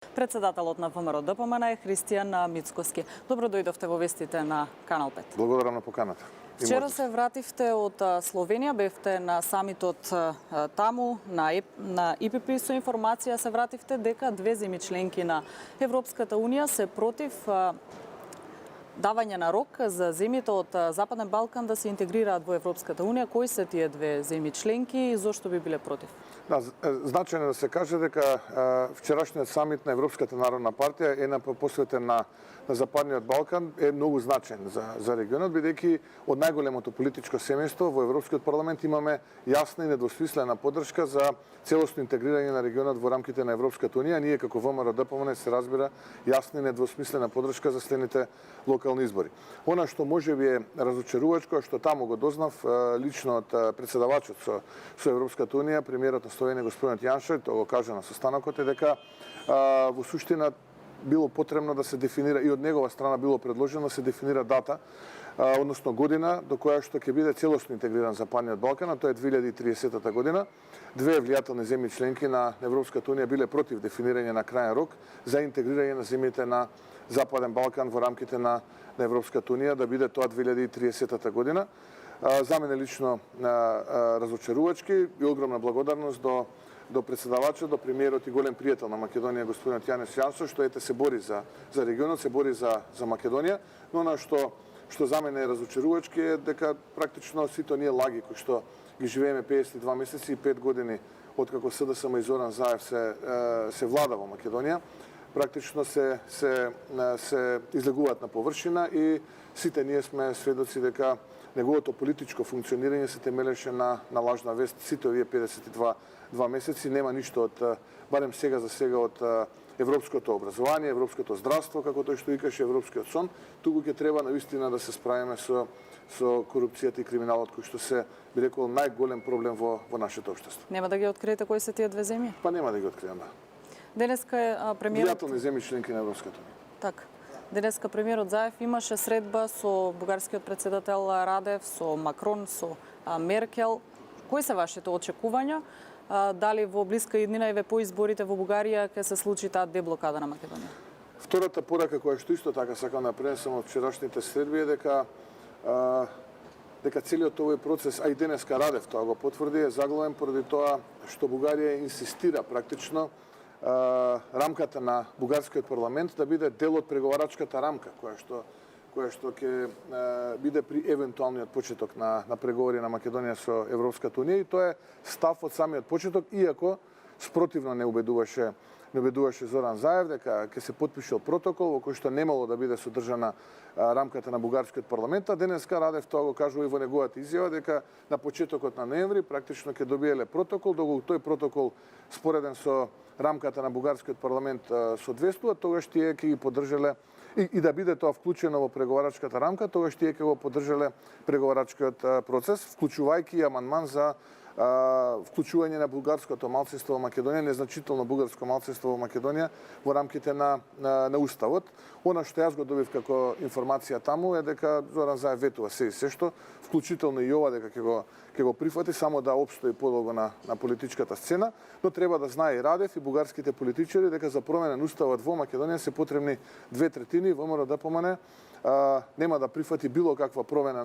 Председателот на ВМРО ДПМН е Христијан Мицкоски. Добро дојдовте во вестите на Канал 5. Благодарам на поканата. Вчера се вративте од Словенија, бевте на самитот таму, на ИПП, со информација се вративте дека две земји членки на Европската Унија се против давање на рок за земјите од Западен Балкан да се интегрираат во Европската Унија. Кои се тие две земји членки и зошто би биле против? Да, значајно да се каже дека вчерашниот самит на Европската народна партија ЕНП посветен на Западниот Балкан е многу значаен за регионот, бидејќи од најголемото политичко семејство во Европскиот парламент имаме јасна и недвосмислена поддршка за целосно интегрирање на регионот во рамките на Европската Унија. Ние како ВМРО ДПМН се разбира јасна и недвосмислена поддршка за следните локални избори. Она што можеби е разочарувачко, што таму го дознав лично од председавачот со Европската Унија, премиерот на Словенија господинот Јаншев, тоа го кажа на состанокот, е дека во суштина било потребно да се дефинира и од негова страна било предложено да се дефинира дата, односно година до која што ќе биде целосно интегриран Западниот Балкан, а тоа е 2030 година. Две влијателни земји членки на Европската Унија биле против дефинирање на крајен рок за интегрирање на земјите на Западен Балкан во рамките на Европската Унија, да биде тоа 2030 година. За мене лично разочарувачки и огромна благодарност до председавачот, до премиерот и голем пријател на Македонија господинот Јанез Јансо, што ете се бори за регионот, се бори за Македонија, но на што за мене е разочарувачки е дека практично сите оние лаги кои што ги живееме 52 месеци и 5 години откако СДСМ и Зоран Заев се влада во Македонија, практично се излегуваат на површина и сите ние сме сведоци дека неговото политичко функционирање се темелеше на лажна вест. Сите овие 52 месеци нема ништо од, барем сега за сега, од европското образование, европското здравство, како тој што викаше европскиот сон, туку ќе треба навистина да се справиме со корупцијата и криминалот, кој што се, би рекол, најголем проблем во нашето општество. Нема да ги откриете кои се тие две земји? Па нема да ги открием, да. Денеска е премиерот... Влијателни земји членки на Европската Унија. Така. Денеска премиерот Заев имаше средба со бугарскиот председател Радев, со Макрон, со Меркел. Кои се вашите очекувања? Дали во блиска иднина и по изборите во Бугарија ќе се случи таа деблокада на Македонија? Втората порака која што исто така сакам да пренесам од вчерашните средби е дека целиот овој процес, а и денеска Радев тоа го потврди, е заглавен поради тоа што Бугарија инсистира практично рамката на бугарскиот парламент да биде дел од преговарачката рамка која што ќе биде при евентуалниот почеток на преговори на Македонија со Европската Унија, и тоа е став од самиот почеток, иако спротивно не убедуваше Зоран Заев дека ќе се потпишел протокол во кој што немало да биде содржана рамката на бугарскиот парламент, а денеска Радев тоа го кажува и во неговата изјава дека на почетокот на ноември практично ќе добиеле протокол, доколку тој протокол спореден со рамката на бугарскиот парламент соодветствува, тогаш тие ќе ги поддржале и да биде тоа вклучено во преговарачката рамка, тогаш тие ќе го поддржале преговарачкиот процес, вклучувајќи и амандман за вклучување на бугарското малцинство во Македонија, незначително бугарско малцинство во Македонија во рамките на уставот. Она што јас го добив како информација таму е дека Зоран Заев ветува се и се што, вклучително и ова дека ќе го прифати, само да опстои подолго на политичката сцена, но треба да знае и Радев и бугарските политичари дека за промена на уставот во Македонија се потребни 2/3, ВМРО ДПМН нема да прифати било каква промена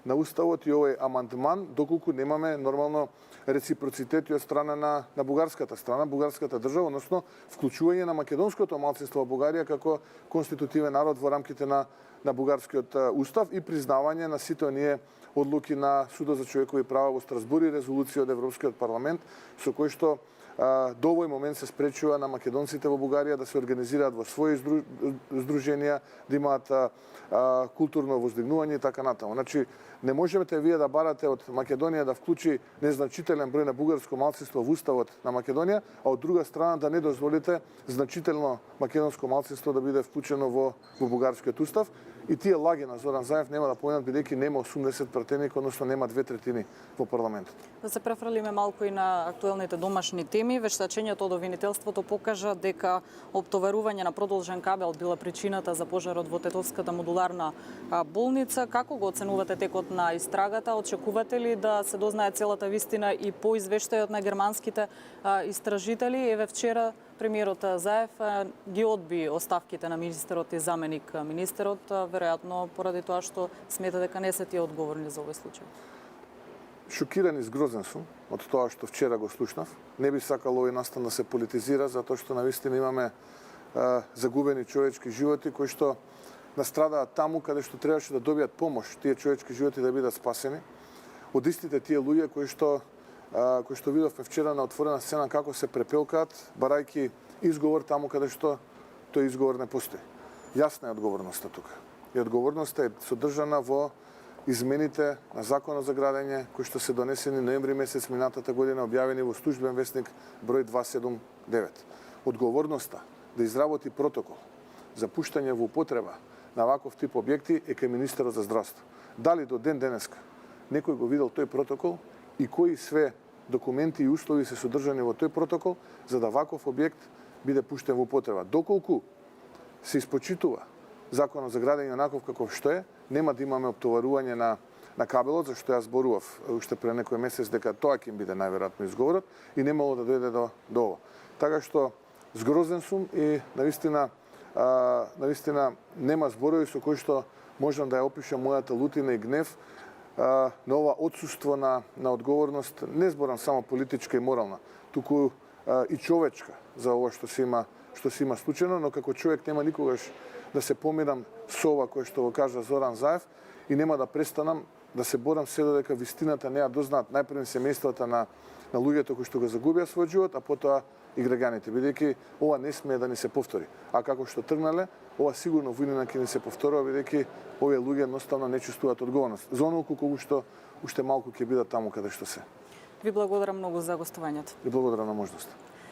на уставот и овој амандман, доколку немаме нормално реципроцитет и од страна на бугарската страна, бугарската држава, односно вклучување на македонското малцинство во Бугарија како конститутивен народ во рамките на бугарскиот устав и признавање на сите оние одлуки на Судот за човекови права во Страсбур и резолуција од Европскиот парламент со кој што до овој момент се спречува на македонците во Бугарија да се организираат во своји здруженија, да имаат културно воздигнување и така натаму. Значи, не можете вие да барате од Македонија да вклучи незначителен број на бугарско малцинство во уставот на Македонија, а од друга страна да не дозволите значително македонско малцинство да биде вклучено во бугарскиот устав. И тие лаги на Зоран Заев нема да поминат, бидејќи нема 80 пратеник, односно нема 2/3 во парламентот. Да се префрлиме малку и на актуелните домашни теми. Вештачењето од обвинителството покажа дека оптоварување на продолжен кабел била причината за пожарот во Тетовската модуларна болница. Како го оценувате текот на истрагата? Очекувате ли да се дознае целата вистина и по извештајот на германските истражители? Еве вчера премиерот Заев ги одби оставките на министерот и заменик министерот, веројатно поради тоа што смета дека не се тие одговорни за овој случај. Шокиран и згрозен сум од тоа што вчера го слушнав. Не би сакал овој настан да се политизира, затоа што навистина имаме загубени човечки животи кои што настрадаат таму каде што требаше да добијат помош, тие човечки животи да бидат спасени од истите тие луѓе кои што видовме вчера на отворена сцена како се препелкаат, барајки изговор таму каде што тој изговор не постои. Јасна е одговорноста тука. И одговорноста е содржана во измените на Законот за градење кои што се донесени ноември месец минатата година, објавени во Службен весник број 279. Одговорноста да изработи протокол за пуштање во употреба на ваков тип објекти е кај министерот за здравство. Дали до ден денеска некој го видел тој протокол и кои све документи и услови се содржани во тој протокол за да ваков објект биде пуштен во употреба. Доколку се испочитува Законот за градење онаков каков што е, нема да имаме оптоварување на кабелот, зашто јас зборував уште пред некој месец дека тоа ќе им биде најверојатно изговорот и немало да дојде до ова. Така што згрозен сум и навистина нема зборови со кои што можам да ја опишам мојата лутина и гнев на ова отсуство на одговорност, не зборам само политичка и морална, туку и човечка за ова што се има случајно, но како човек нема никогаш да се помирам со ова кое што го кажа Зоран Заев и нема да престанам да се борам се додека вистината не ја дознаат најпред семејствата на луѓето кои што го загубија својот живот, а потоа и граѓаните, бидејќи ова не смее да ни се повтори. А како што тргнале, ова сигурно винина ќе ни се повторува, бидејќи овие луѓе едноставно не чувствуваат одговорност. За онолку кога што уште малку ќе бидат таму каде што се. Ви благодарам многу за гостувањето. И благодарам на можноста.